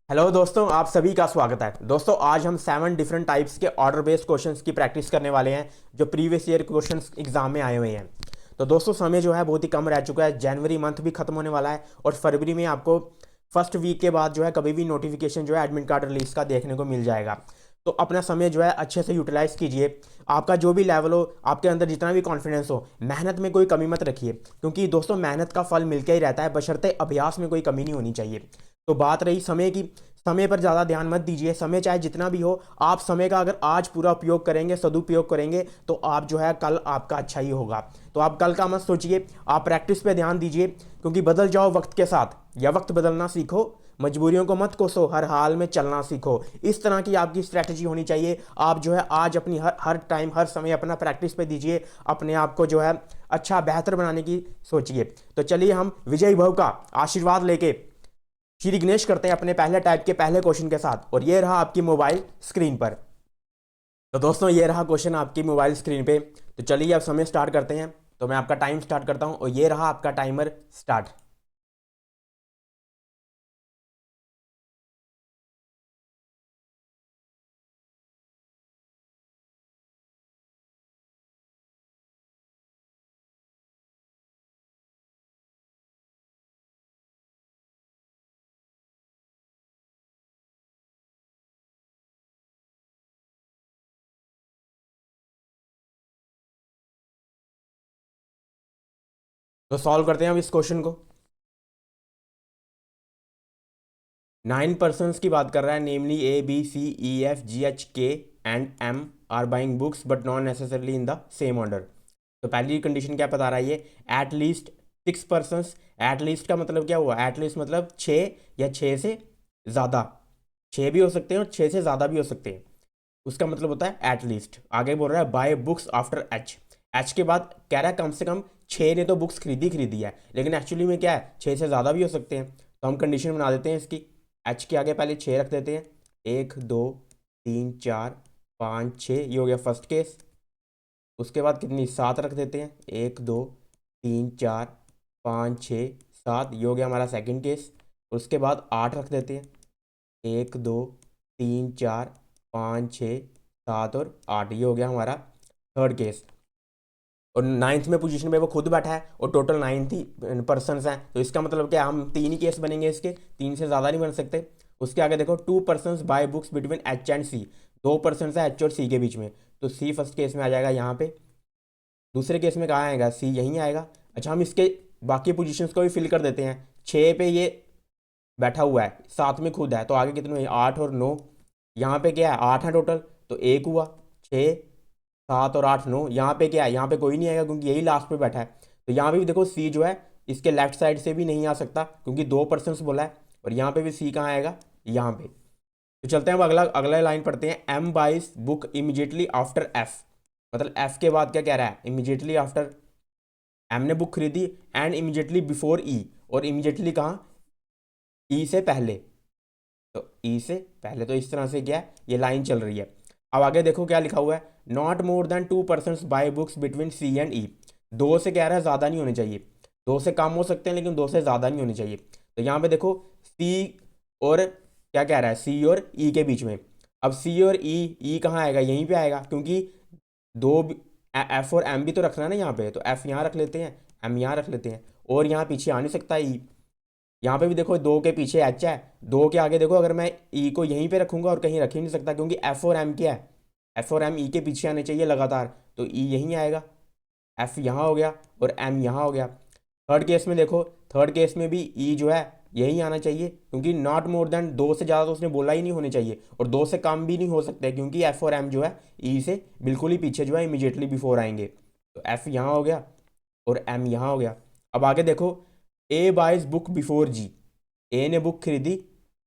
Hello दोस्तों, आप सभी का स्वागत है। दोस्तों, आज हम 7 डिफरेंट टाइप्स के ऑर्डर बेस्ड क्वेश्चंस की प्रैक्टिस करने वाले हैं जो प्रीवियस ईयर क्वेश्चंस एग्जाम में आए हुए हैं। तो दोस्तों, समय जो है बहुत ही कम रह चुका है। जनवरी मंथ भी खत्म होने वाला है और फरवरी में आपको फर्स्ट वीक के बाद जो है कभी भी नोटिफिकेशन जो है एडमिट कार्ड रिलीज का देखने को मिल जाएगा। तो अपना समय जो है अच्छे से यूटिलाइज कीजिए। आपका जो भी लेवल हो, आपके अंदर जितना भी कॉन्फिडेंस हो, मेहनत में कोई कमी मत रखिए, क्योंकि दोस्तों मेहनत का फल मिलकर ही रहता है, बशर्ते अभ्यास में कोई कमी नहीं होनी चाहिए। तो बात रही समय की, समय पर ज़्यादा ध्यान मत दीजिए। समय चाहे जितना भी हो, आप समय का अगर आज पूरा उपयोग करेंगे, सदुपयोग करेंगे, तो आप जो है कल आपका अच्छा ही होगा। तो आप कल का मत सोचिए, आप प्रैक्टिस पे ध्यान दीजिए, क्योंकि बदल जाओ वक्त के साथ या वक्त बदलना सीखो। मजबूरियों को मत कोसो, हर हाल में चलना सीखो। इस तरह की आपकी स्ट्रैटेजी होनी चाहिए। आप जो है आज अपनी हर टाइम हर समय अपना प्रैक्टिस पे दीजिए, अपने आप को जो है अच्छा बेहतर बनाने की सोचिए। तो चलिए हम विजयी भव का आशीर्वाद लेके श्री गणेश करते हैं अपने पहले टाइप के पहले क्वेश्चन के साथ। और ये रहा आपकी मोबाइल स्क्रीन पर। तो दोस्तों, ये रहा क्वेश्चन आपकी मोबाइल स्क्रीन पे। तो चलिए अब समय स्टार्ट करते हैं। तो मैं आपका टाइम स्टार्ट करता हूं और ये रहा आपका टाइमर स्टार्ट। तो सॉल्व करते हैं अब इस क्वेश्चन को। 9 पर्सन्स की बात कर रहा है, namely A B C E F G H K and M are buying books but not necessarily in the same order. तो पहली कंडीशन क्या बता रहा है ये? At least 6 persons. At least का मतलब क्या हुआ? एट लीस्ट मतलब 6 या 6 से ज़्यादा। 6 भी हो सकते हैं और 6 से ज़्यादा भी हो सकते हैं। उसका मतलब होता है एट लीस्ट। आगे बोल रहा है buy books after H. H के बाद कह रहा है कम से कम 6 ने तो बुक्स खरीदी है, लेकिन एक्चुअली में क्या है, 6 से ज़्यादा भी हो सकते हैं। तो हम कंडीशन बना देते हैं इसकी। एच के आगे पहले 6 रख देते हैं। 1 2 3 4 5 6, ये हो गया फर्स्ट केस। उसके बाद कितनी, 7 रख देते हैं। 1 2 3 4 5 6 7, ये हो गया हमारा सेकंड केस। उसके बाद 8 रख देते हैं। 1 2 3 4 5 6 7 और 8, ये हो गया हमारा थर्ड केस। और नाइन्थ में पोजीशन पे वो खुद बैठा है और टोटल 9 ही पर्सन हैं। तो इसका मतलब क्या, हम 3 ही केस बनेंगे इसके, 3 से ज़्यादा नहीं बन सकते। उसके आगे देखो 2 person buy books between H and C. 2 person है एच और सी के बीच में, तो सी फर्स्ट केस में आ जाएगा यहाँ पे। दूसरे केस में कहाँ आएगा? सी यहीं आएगा। अच्छा, हम इसके बाकी पोजीशंस को भी फिल कर देते हैं। 6 पे ये बैठा हुआ है, 7 में खुद है, तो आगे कितने हुए? 8 और 9। यहाँ पे क्या है? 8 है टोटल, तो एक हुआ। 6 7 और 8 9। यहाँ पे क्या है? यहाँ पे कोई नहीं आएगा क्योंकि यही लास्ट पे बैठा है। तो यहाँ पे भी देखो सी जो है इसके लेफ्ट साइड से भी नहीं आ सकता, क्योंकि 2 पर्सन बोला है। और यहाँ पे भी सी कहाँ आएगा? यहाँ पे। तो चलते हैं अब अगला अगला लाइन पढ़ते हैं। M buys book immediately after F. मतलब एफ के बाद क्या कह रहा है? Immediately after. एम ने बुक खरीदी एंड इमीजिएटली बिफोर ई। और इमीजिएटली कहाँ? ई से पहले। तो ई से पहले, तो इस तरह से क्या है, ये लाइन चल रही है। अब आगे देखो क्या लिखा हुआ है। Not more than 2 person buy books between C and E. 2 से कह रहा है ज़्यादा नहीं होने चाहिए। 2 से कम हो सकते हैं लेकिन 2 से ज़्यादा नहीं होने चाहिए। तो यहाँ पे देखो सी और क्या कह रहा है, सी और ई के बीच में। अब सी और ई कहाँ आएगा? यहीं पे आएगा, क्योंकि दो एफ और एम भी तो रखना है ना यहाँ पे। तो एफ यहाँ रख लेते हैं, एम यहाँ रख लेते हैं, और यहाँ पीछे आ नहीं सकता ई। यहाँ पे भी देखो 2 के पीछे एच है। 2 के आगे देखो, अगर मैं ई को यहीं पे रखूंगा और कहीं रख ही नहीं सकता, क्योंकि एफ और एम क्या है? एफ और एम ई के पीछे आने चाहिए लगातार। तो ई यहीं आएगा, एफ यहाँ हो गया और एम यहाँ हो गया। थर्ड केस में देखो, थर्ड केस में भी ई जो है यही आना चाहिए, क्योंकि नॉट मोर देन 2 से ज़्यादा तो उसने बोला ही नहीं होने चाहिए, और 2 से कम भी नहीं हो सकते, क्योंकि एफ और एम जो है ई से बिल्कुल ही पीछे जो है इमीजिएटली बिफोर आएंगे। तो एफ यहाँ हो गया और एम यहाँ हो गया। अब आगे देखो, ए बाइज बुक बिफोर जी। ए ने बुक खरीदी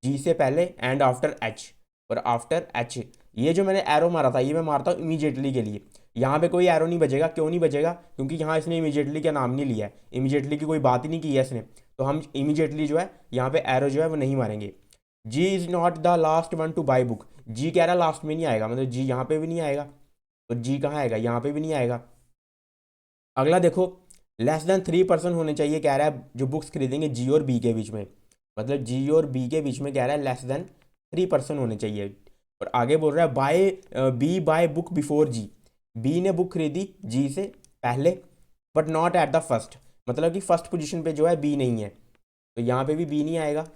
जी से पहले एंड आफ्टर एच। और आफ्टर एच, ये जो मैंने एरो मारा था ये मैं मारता हूँ इमीजिएटली के लिए। यहाँ पे कोई एरो नहीं बजेगा। क्यों नहीं बजेगा? क्योंकि यहाँ इसने इमीजिएटली का नाम नहीं लिया है, इमीजिएटली की कोई बात ही नहीं की है इसने। तो हम इमीजिएटली जो है यहाँ पे एरो जो है वो नहीं मारेंगे। G is not the last one to buy book. G कह रहा है लास्ट में नहीं आएगा, मतलब जी यहाँ पे भी नहीं आएगा। तो जी कहाँ आएगा? यहाँ पे भी नहीं आएगा। अगला देखो, लेस देन 3 पर्सन होने चाहिए कह रहा है जो बुक्स खरीदेंगे जी और बी के बीच में। मतलब जी और बी के बीच में कह रहा है <3% होने चाहिए। और आगे बोल रहा है बाय बुक बिफोर जी, बी ने बुक खरीदी जी से पहले, but not at the first, मतलब कि फर्स्ट पोजीशन पे जो है बी नहीं है, तो यहाँ पे भी बी नहीं आएगा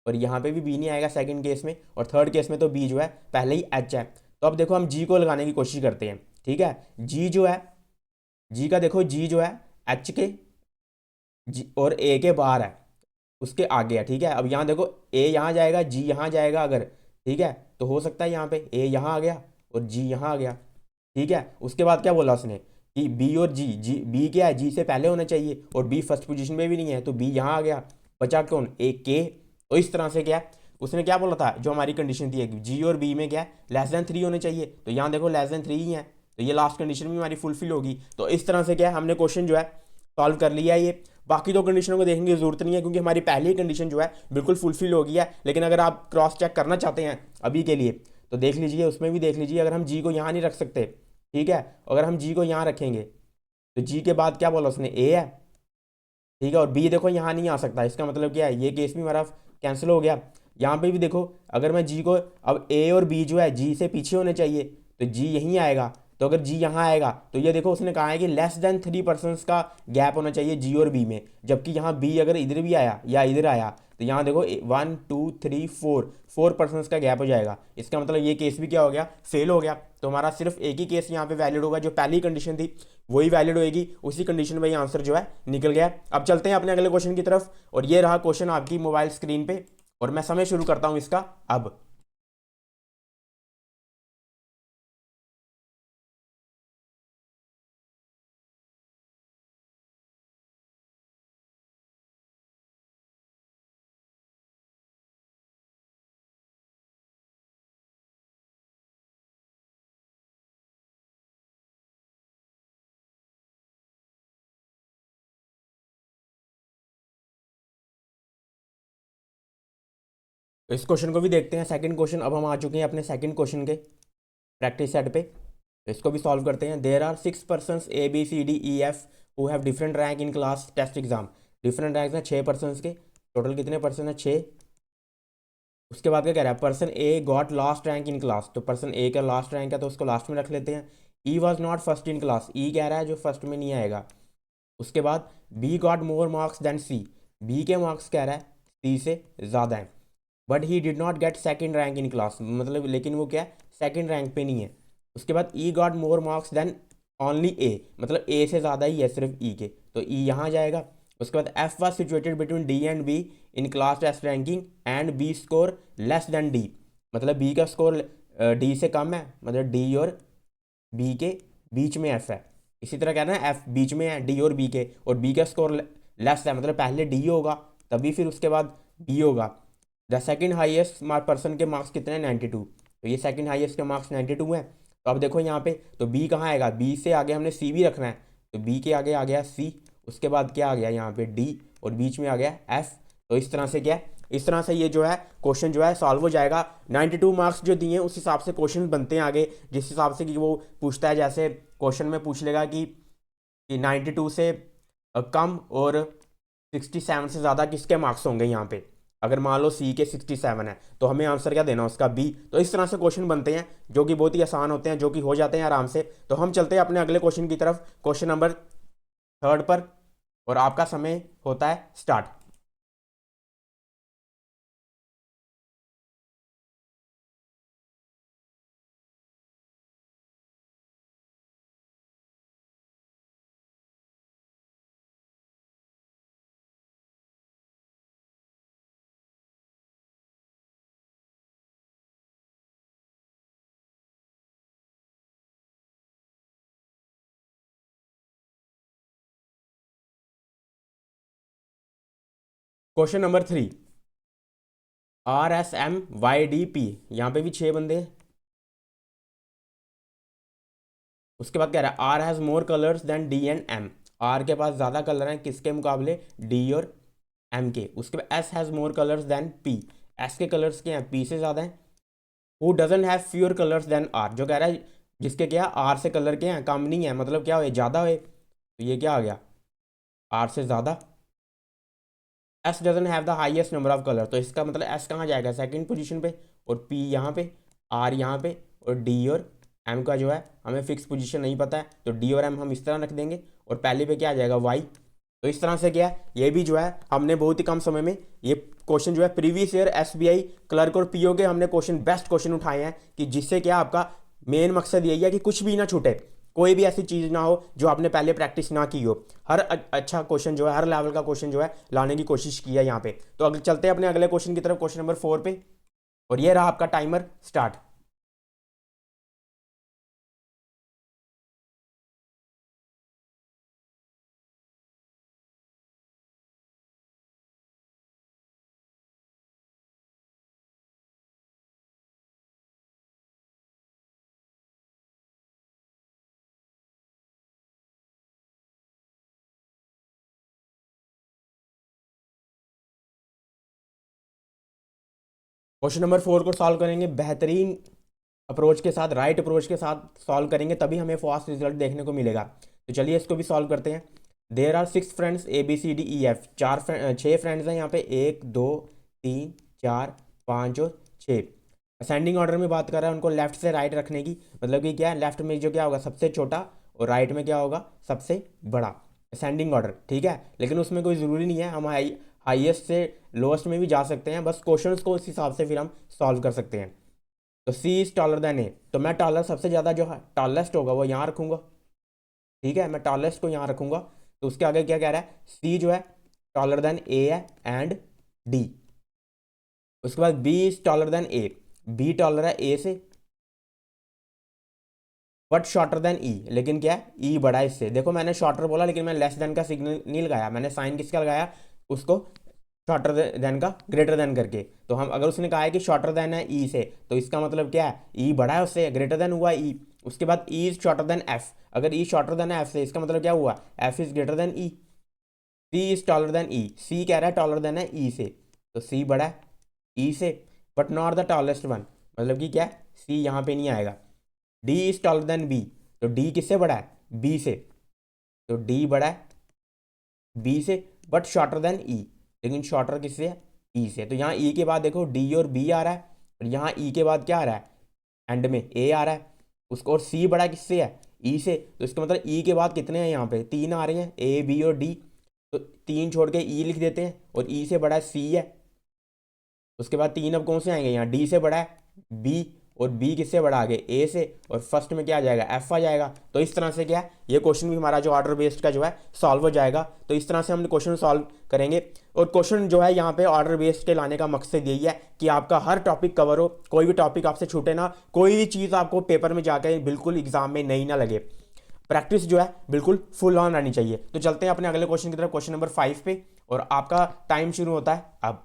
और यहाँ पे भी बी नहीं आएगा सेकंड केस में, और थर्ड केस में तो बी जो है पहले ही एच है। तो अब देखो हम जी को लगाने की कोशिश करते हैं, ठीक है। जी जो है, जी का देखो, जी जो है एच के जी और ए के बाहर है, उसके आगे है, ठीक है। अब यहाँ देखो ए यहाँ जाएगा, जी यहाँ जाएगा अगर, ठीक है, तो हो सकता है यहाँ पे ए यहाँ आ गया और जी यहाँ आ गया, ठीक है। उसके बाद क्या बोला उसने कि बी और जी बी क्या है, जी से पहले होना चाहिए और बी फर्स्ट पोजीशन में भी नहीं है, तो बी यहाँ आ गया, बचा कौन, ए के। तो इस तरह से क्या है, उसने क्या बोला था, जो हमारी कंडीशन थी जी और बी में क्या है <3 होने चाहिए, तो यहाँ देखो <3 ही है, तो ये लास्ट कंडीशन भी हमारी फुलफिल होगी। तो इस तरह से क्या है, हमने क्वेश्चन जो है सॉल्व कर लिया है ये। बाकी दो कंडीशनों को देखने की जरूरत नहीं है क्योंकि हमारी पहली कंडीशन जो है बिल्कुल फुलफिल हो गई है। लेकिन अगर आप क्रॉस चेक करना चाहते हैं अभी के लिए तो देख लीजिए, उसमें भी देख लीजिए, अगर हम जी को यहाँ नहीं रख सकते, ठीक है, अगर हम जी को यहाँ रखेंगे तो जी के बाद क्या बोला उसने, ए है, ठीक है, और बी देखो यहाँ नहीं आ सकता, इसका मतलब क्या है, ये केस भी हमारा कैंसिल हो गया। यहाँ पे भी देखो, अगर मैं जी को, अब ए और बी जो है जी से पीछे होने चाहिए, तो जी यहीं आएगा, तो अगर जी यहाँ आएगा तो ये देखो उसने कहा है कि <3% का गैप होना चाहिए जी और बी में, जबकि यहाँ बी अगर इधर भी आया या इधर आया तो यहाँ देखो 1 2 3 4 4% का गैप हो जाएगा। इसका मतलब ये केस भी क्या हो गया, फेल हो गया। तो हमारा सिर्फ एक ही केस यहाँ पे वैलिड होगा, जो पहली कंडीशन थी वही वैलिड होएगी, उसी कंडीशन में ये आंसर जो है निकल गया। अब चलते हैं अपने अगले क्वेश्चन की तरफ, और ये रहा क्वेश्चन आपकी मोबाइल स्क्रीन पे, और मैं समय शुरू करता हूं इसका अब। तो इस क्वेश्चन को भी देखते हैं, सेकंड क्वेश्चन। अब हम आ चुके हैं अपने सेकंड क्वेश्चन के प्रैक्टिस सेट पे, तो इसको भी सॉल्व करते हैं। There are 6 person ABCDEF who have different rank in class test exam. Different rank हैं 6 पर्सन के, टोटल कितने पर्सन है, 6। उसके बाद क्या कह रहा है, person A got last rank in class, तो पर्सन ए का लास्ट रैंक है तो उसको लास्ट में रख लेते हैं। E was not first in class, E कह रहा है जो फर्स्ट में नहीं आएगा। उसके बाद B got more marks than C, B के मार्क्स कह रहा है सी से ज़्यादा है। But he did not get second rank in class, मतलब लेकिन वो क्या है, सेकेंड रैंक पे नहीं है। उसके बाद E got more marks than only A, मतलब ए से ज़्यादा ही है सिर्फ ई के, तो ई यहाँ जाएगा। उसके बाद F was situated between D and B in class test ranking and B score less than D, मतलब बी का स्कोर डी से कम है, मतलब डी और बी के बीच में एफ है। इसी तरह कहना है एफ बीच में है डी और बी के, और बी का स्कोर लेस है, मतलब पहले डी होगा तभी फिर उसके बाद बी होगा। द सेकंड हाईएस्ट पर्सन के मार्क्स कितने हैं, 92, तो ये सेकंड हाईएस्ट के मार्क्स 92 हैं। तो अब देखो यहाँ पे, तो बी कहाँ आएगा, बी से आगे हमने सी भी रखना है, तो बी के आगे आ गया सी, उसके बाद क्या आ गया यहाँ पे डी, और बीच में आ गया एफ। तो इस तरह से क्या है, इस तरह से ये जो है क्वेश्चन जो है सॉल्व हो जाएगा। 92 मार्क्स जो दिए हैं उस हिसाब से क्वेश्चन बनते हैं आगे, जिस हिसाब से कि वो पूछता है, जैसे क्वेश्चन में पूछ लेगा कि 92 से कम और 67 से ज़्यादा किसके मार्क्स होंगे यहाँ पे। अगर मान लो सी के 67 है तो हमें आंसर क्या देना, उसका बी। तो इस तरह से क्वेश्चन बनते हैं जो कि बहुत ही आसान होते हैं, जो कि हो जाते हैं आराम से। तो हम चलते हैं अपने अगले क्वेश्चन की तरफ, क्वेश्चन नंबर थर्ड पर, और आपका समय होता है स्टार्ट। क्वेश्चन नंबर 3, RSMYDP, यहाँ पे भी 6 बंदे हैं। उसके बाद कह रहा है R has more colours than D and M, R के पास ज़्यादा कलर हैं किसके मुकाबले, डी और एम के। उसके बाद S has more colours than P, S के कलर्स क्या हैं, पी से ज़्यादा हैं। Who doesn't have fewer colours than R, जो कह रहा है जिसके क्या आर से कलर के हैं कम नहीं है, मतलब क्या हुए, ज़्यादा हुए, तो ये क्या आ गया, आर से ज़्यादा। S doesn't have the highest number of colour, तो इसका मतलब एस कहाँ जाएगा, सेकंड पोजीशन पे, और पी यहाँ पे, आर यहाँ पे, और डी और एम का जो है हमें फिक्स पोजीशन नहीं पता है, तो डी और एम हम इस तरह रख देंगे, और पहले पे क्या आ जाएगा वाई। तो इस तरह से क्या है, ये भी जो है हमने बहुत ही कम समय में ये क्वेश्चन जो है प्रीवियस ईयर एसबीआई क्लर्क और पीओ के हमने क्वेश्चन बेस्ट क्वेश्चन उठाए हैं, कि जिससे क्या आपका मेन मकसद यही है कि कुछ भी ना छूटे, कोई भी ऐसी चीज़ ना हो जो आपने पहले प्रैक्टिस ना की हो। हर अच्छा क्वेश्चन जो है, हर लेवल का क्वेश्चन जो है लाने की कोशिश की है यहाँ पे। तो अगर चलते हैं अपने अगले क्वेश्चन की तरफ, क्वेश्चन नंबर 4 पे, और ये रहा आपका टाइमर स्टार्ट। क्वेश्चन नंबर 4 को सॉल्व करेंगे बेहतरीन अप्रोच के साथ, राइट अप्रोच के साथ सॉल्व करेंगे, तभी हमें फास्ट रिजल्ट देखने को मिलेगा। तो चलिए इसको भी सॉल्व करते हैं। There are 6 friends ABCDEF, 6 friends हैं यहाँ पे, 1 2 3 4 5 और 6। असेंडिंग ऑर्डर में बात कर रहा है उनको लेफ्ट से राइट रखने की, मतलब कि क्या है, लेफ्ट में जो क्या होगा सबसे छोटा, और राइट में क्या होगा सबसे बड़ा, असेंडिंग ऑर्डर, ठीक है। लेकिन उसमें कोई ज़रूरी नहीं है, हम हाईएस्ट से लोएस्ट में भी जा सकते हैं, बस क्वेश्चंस को उस हिसाब से फिर हम सॉल्व कर सकते हैं। तो सी इज टॉलर देन ए, तो मैं टॉलर सबसे ज़्यादा जो है टॉलेस्ट होगा वो यहाँ रखूँगा, ठीक है, मैं टॉलेस्ट को यहाँ रखूँगा। तो उसके आगे क्या कह रहा है, सी जो है टॉलर देन ए है एंड डी। उसके बाद B is taller than A, B taller है ए से बट शॉर्टर देन ई, लेकिन क्या है ई बड़ा है इससे। देखो मैंने शॉर्टर बोला लेकिन मैं लेस देन का सिग्नल नहीं लगाया, मैंने साइन किसका लगाया, उसको शॉर्टर देन का ग्रेटर देन करके। तो हम अगर उसने कहा है कि शॉर्टर देन है ई से, तो इसका मतलब क्या है ई बड़ा है उससे, ग्रेटर देन हुआ ई। उसके बाद E is shorter than F, अगर ई शॉर्टर देन है एफ से, इसका मतलब क्या हुआ F is greater than E. C is taller than E, C कह रहा है टॉलर देन है ई से, तो सी बड़ा है ई से but not the tallest one, मतलब कि क्या है सी यहाँ पे नहीं आएगा। D is taller than B, तो डी किससे बड़ा है बी से, तो डी बड़ा है बी से बट शॉर्टर देन ई, लेकिन शॉर्टर किससे है ई से। तो यहाँ ई के बाद देखो डी और बी आ रहा है, और यहाँ ई के बाद क्या आ रहा है एंड में ए आ रहा है उसको, और सी बड़ा किससे है ई से। तो इसका मतलब ई के बाद कितने हैं यहाँ पे 3 आ रहे हैं, ए बी और डी, तो 3 छोड़ के ई लिख देते हैं, और ई से बड़ा है सी है। उसके बाद 3 अब कौन से आएंगे, यहाँ डी से बड़ा है बी, और बी किससे बड़ा आगे ए से, और फर्स्ट में क्या आ जाएगा एफ आ जाएगा। तो इस तरह से क्या है ये क्वेश्चन भी हमारा जो ऑर्डर बेस्ड का जो है सॉल्व हो जाएगा। तो इस तरह से हम क्वेश्चन सॉल्व करेंगे, और क्वेश्चन जो है यहाँ पे ऑर्डर बेस्ड के लाने का मकसद यही है कि आपका हर टॉपिक कवर हो, कोई भी टॉपिक आपसे छूटे ना, कोई भी चीज़ आपको पेपर में जाकर बिल्कुल एग्जाम में नहीं ना लगे, प्रैक्टिस जो है बिल्कुल फुल ऑन रहनी चाहिए। तो चलते हैं अपने अगले क्वेश्चन की तरफ, क्वेश्चन नंबर 5 पे, और आपका टाइम शुरू होता है अब।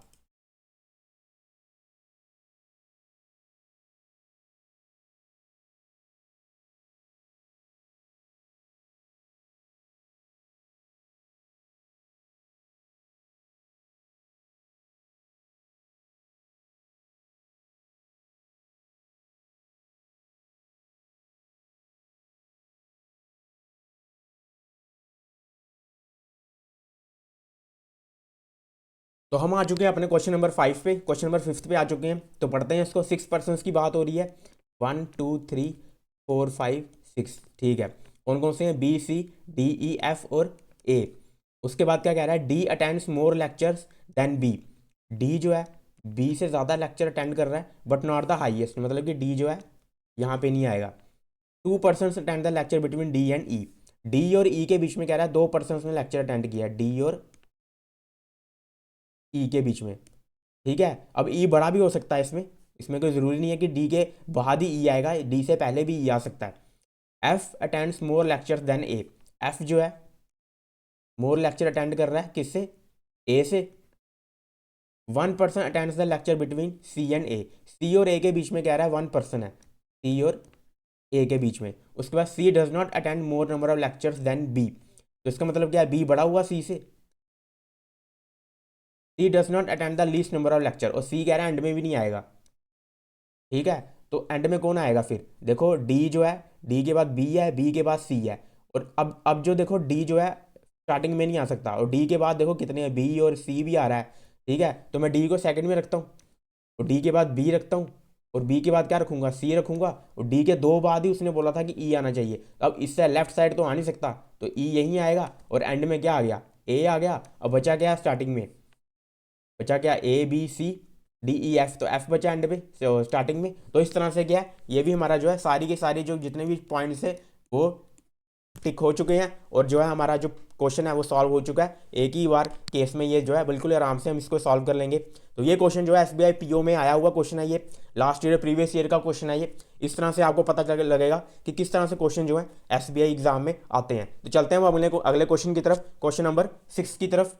तो हम आ चुके हैं अपने क्वेश्चन नंबर 5 पे, क्वेश्चन नंबर 5 पे आ चुके हैं। तो पढ़ते हैं इसको। 6 पर्सन्स की बात हो रही है, 1 2 3 4 5 6, ठीक है। कौन कौन से हैं, B C D E F और ए। उसके बाद क्या कह रहा है, D attends more lectures than B, D जो है बी से ज़्यादा लेक्चर अटेंड कर रहा है बट नॉट द हाईएस्ट, मतलब कि डी जो है यहाँ पे नहीं आएगा। 2 persons attend the lecture between D and E, D और ई के बीच में कह रहा है 2 पर्सन्स ने लेक्चर अटेंड किया, डी और ई के बीच में, ठीक है। अब ई बड़ा भी हो सकता है इसमें, इसमें कोई ज़रूरी नहीं है कि डी के बाद ही ई आएगा, डी से पहले भी ई आ सकता है। F attends more lectures then ए, एफ जो है मोर लेक्चर अटेंड कर रहा है किससे, ए से। 1 person attends the lecture between C and A, C और ए के बीच में कह रहा है 1 पर्सन है, सी और ए के बीच में। उसके बाद C does not attend more number of lectures than B, तो इसका मतलब क्या है बी बड़ा हुआ सी से। C does not attend the least number of lecture, और सी कह रहा है एंड में भी नहीं आएगा, ठीक है। तो एंड में कौन आएगा फिर, देखो डी जो है डी के बाद बी है, बी के बाद सी है, और अब जो देखो डी जो है स्टार्टिंग में नहीं आ सकता। और डी के बाद देखो कितने हैं, बी और सी भी आ रहा है, ठीक है, तो मैं डी को सेकंड में रखता हूँ, और डी के बाद बी रखता हूँ, और बी के बाद क्या रखूंगा, सी रखूंगा, और डी के दो बाद ही उसने बोला था कि ई आना चाहिए, तो अब इससे लेफ्ट साइड तो आ नहीं सकता, तो ई यहीं आएगा, और एंड में क्या आ गया, ए आ गया। अब बचा क्या स्टार्टिंग में, बचा क्या, A B C D E F, तो एफ बचा एंड पे स्टार्टिंग में। तो इस तरह से क्या है, ये भी हमारा जो है सारी के सारी जो जितने भी पॉइंट्स है वो टिक हो चुके हैं, और जो है हमारा जो क्वेश्चन है वो सॉल्व हो चुका है एक ही बार केस में। ये जो है बिल्कुल आराम से हम इसको सॉल्व कर लेंगे। तो ये क्वेश्चन जो है एसबीआई पीओ में आया हुआ क्वेश्चन है, ये लास्ट ईयर प्रीवियस ईयर का क्वेश्चन है ये। इस तरह से आपको पता लगेगा कि किस तरह से क्वेश्चन जो है एसबीआई एग्जाम में आते हैं। तो चलते हैं हम अगले क्वेश्चन की तरफ, क्वेश्चन नंबर 6 की तरफ,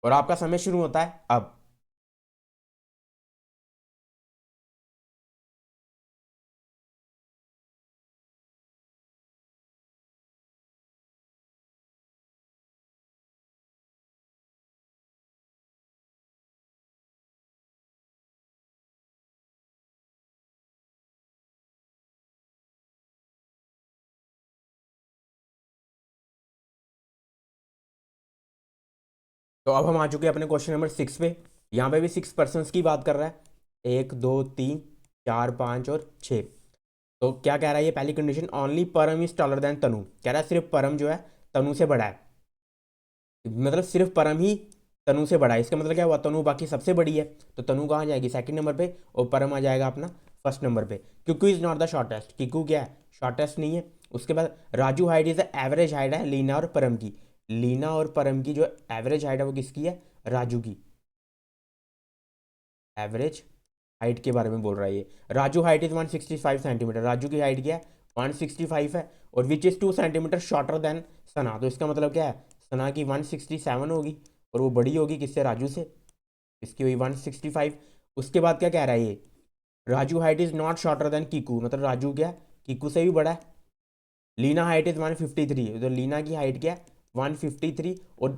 और आपका समय शुरू होता है अब। तो अब हम आ चुके हैं अपने क्वेश्चन नंबर 6 पे। यहाँ पे भी 6 पर्सन्स की बात कर रहा है, 1 2 3 4 5 और 6। तो क्या कह रहा है ये पहली कंडीशन, ओनली परम इज टॉलर देन तनु, कह रहा है सिर्फ परम जो है तनु से बड़ा है, मतलब सिर्फ परम ही तनु से बड़ा है। इसका मतलब क्या हुआ, तनु बाकी सबसे बड़ी है, तो तनु कहाँ जाएगी, सेकंड नंबर पे, और परम आ जाएगा अपना फर्स्ट नंबर पे। Kiku is not the shortest, Kiku क्या है, शॉर्टेस्ट नहीं है। उसके बाद Raju height is the average height है लीना और परम की, लीना और परम की जो एवरेज हाइट है वो किसकी है, राजू की। एवरेज हाइट के बारे में बोल रहा है ये। Raju height is 165 centimeter, Raju की हाइट क्या है, 165 है, और which is 2 centimeter shorter than Sana, तो इसका मतलब क्या है, सना की 167 होगी, और वो बड़ी होगी किससे, राजू से, इसकी हुई 165। उसके बाद क्या कह रहा है ये, Raju height is not shorter than Kiku, मतलब राजू क्या कीकू से भी बड़ा है। लीना हाइट इज 153, तो लीना की हाइट क्या है, 153, और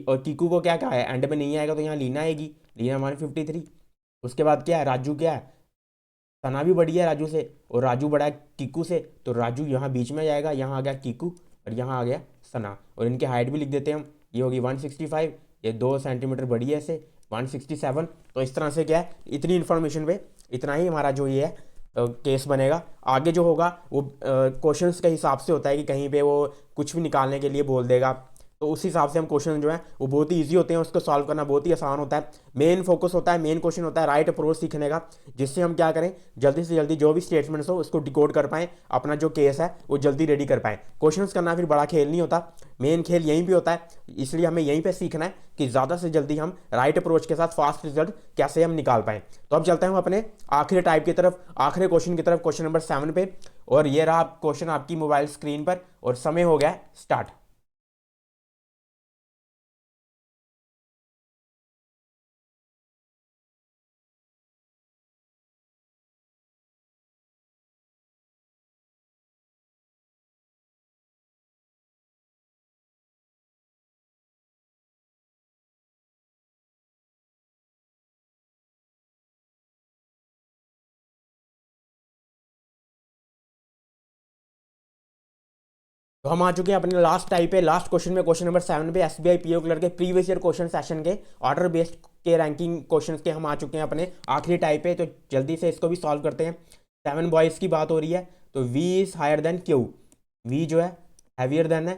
और कीकू को क्या कहा है, एंड में नहीं आएगा तो यहाँ लीना आएगी, लीना 153। उसके बाद क्या है, राजू क्या है, सना भी बड़ी है राजू से, और राजू बड़ा है कीकू से, तो राजू यहाँ बीच में जाएगा, यहाँ आ गया कीकू, और यहाँ आ गया सना, और इनकी हाइट भी लिख देते हैं हम, ये होगी 165, ये 2 सेंटीमीटर बड़ी है इसे, 167। तो इस तरह से क्या है, इतनी इन्फॉर्मेशन पे इतना ही हमारा जो ये है केस बनेगा। आगे जो होगा वो क्वेश्चंस के हिसाब से होता है कि कहीं पे वो कुछ भी निकालने के लिए बोल देगा, तो उस हिसाब से हम क्वेश्चन जो है वो बहुत ही ईजी होते हैं, उसको सॉल्व करना बहुत ही आसान होता है। मेन फोकस होता है, मेन क्वेश्चन होता है राइट अप्रोच सीखने का, जिससे हम क्या करें, जल्दी से जल्दी जो भी स्टेटमेंट्स हो उसको डिकोड कर पाएँ, अपना जो केस है वो जल्दी रेडी कर पाएँ। क्वेश्चंस करना फिर बड़ा खेल नहीं होता, मेन खेल यहीं पर होता है, इसलिए हमें यहीं पर सीखना है कि ज़्यादा से जल्दी हम राइट अप्रोच के साथ फास्ट रिजल्ट कैसे हम निकाल पाएँ। तो अब चलते हैं हम अपने आखिरी टाइप की तरफ, आखिरी क्वेश्चन की तरफ, क्वेश्चन नंबर 7 पे, और ये रहा क्वेश्चन आपकी मोबाइल स्क्रीन पर, और समय हो गया स्टार्ट। तो हम आ चुके हैं अपने लास्ट टाइप पे, लास्ट क्वेश्चन में, क्वेश्चन नंबर 7 पे, एसबीआई पीओ क्लर्क के प्रीवियस ईयर क्वेश्चन सेशन के ऑर्डर बेस्ड के रैंकिंग क्वेश्चन के हम आ चुके हैं अपने आखिरी टाइप पे। तो जल्दी से इसको भी सॉल्व करते हैं। 7 बॉयज़ की बात हो रही है, तो V is higher than Q, V जो है हैवियर देन है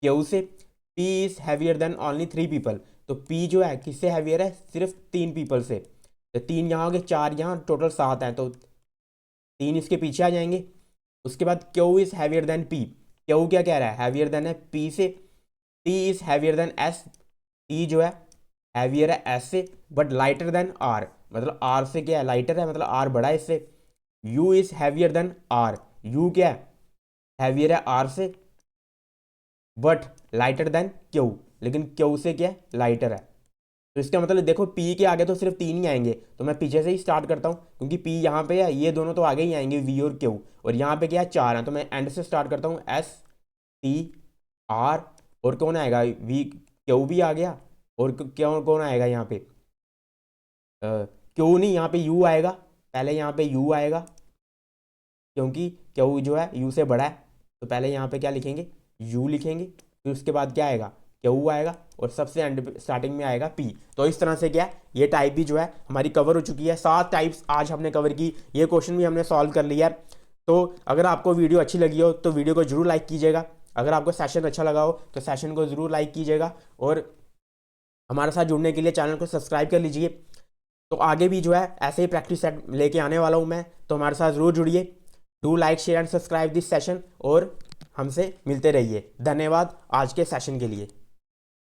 क्यू से। P is heavier than only 3 people, तो पी जो है किससे हैवियर है, सिर्फ 3 पीपल से, तो 3 यहाँ हो गए, 4 यहाँ, टोटल 7 है, तो 3 इसके पीछे आ जाएंगे। उसके बाद Q is heavier then P, Q क्या कह रहा है, हैवियर देन है पी से। T is heavier then S, T जो है हैवियर है एस से, बट लाइटर देन आर, मतलब आर से क्या है, लाइटर है, मतलब आर बड़ा है इससे। U is heavier than R, U क्या है, हैवियर है आर से, बट लाइटर देन क्यू, लेकिन क्यू से क्या है, लाइटर है। तो इसका मतलब देखो पी के आगे तो सिर्फ 3 ही आएंगे, तो मैं पीछे से ही स्टार्ट करता हूँ, क्योंकि पी यहाँ पे है, ये दोनों तो आगे ही आएंगे, वी और क्यू, और यहाँ पे क्या है, 4 हैं, तो मैं एंड से स्टार्ट करता हूँ, एस टी आर, और कौन आएगा, वी, क्यू भी आ गया, और क्यों कौन आएगा यहाँ पे, क्यू नहीं, यहाँ पे यू आएगा, पहले यहाँ पे यू आएगा, क्योंकि क्यू जो है यू से बड़ा है, तो पहले यहाँ पे क्या लिखेंगे, यू लिखेंगे, फिर उसके बाद क्या आएगा, क्यू आएगा, और सबसे एंड स्टार्टिंग में आएगा पी। तो इस तरह से क्या ये टाइप भी जो है हमारी कवर हो चुकी है। 7 टाइप्स आज हमने कवर की, ये क्वेश्चन भी हमने सॉल्व कर लिया। तो अगर आपको वीडियो अच्छी लगी हो तो वीडियो को जरूर लाइक कीजिएगा, अगर आपको सेशन अच्छा लगा हो तो सेशन को जरूर लाइक कीजिएगा, और हमारे साथ जुड़ने के लिए चैनल को सब्सक्राइब कर लीजिए। तो आगे भी जो है ऐसे ही प्रैक्टिस सेट लेके आने वाला हूँ मैं, तो हमारे साथ ज़रूर जुड़िए। Do like share and subscribe this session, और हमसे मिलते रहिए। धन्यवाद आज के सेशन के लिए।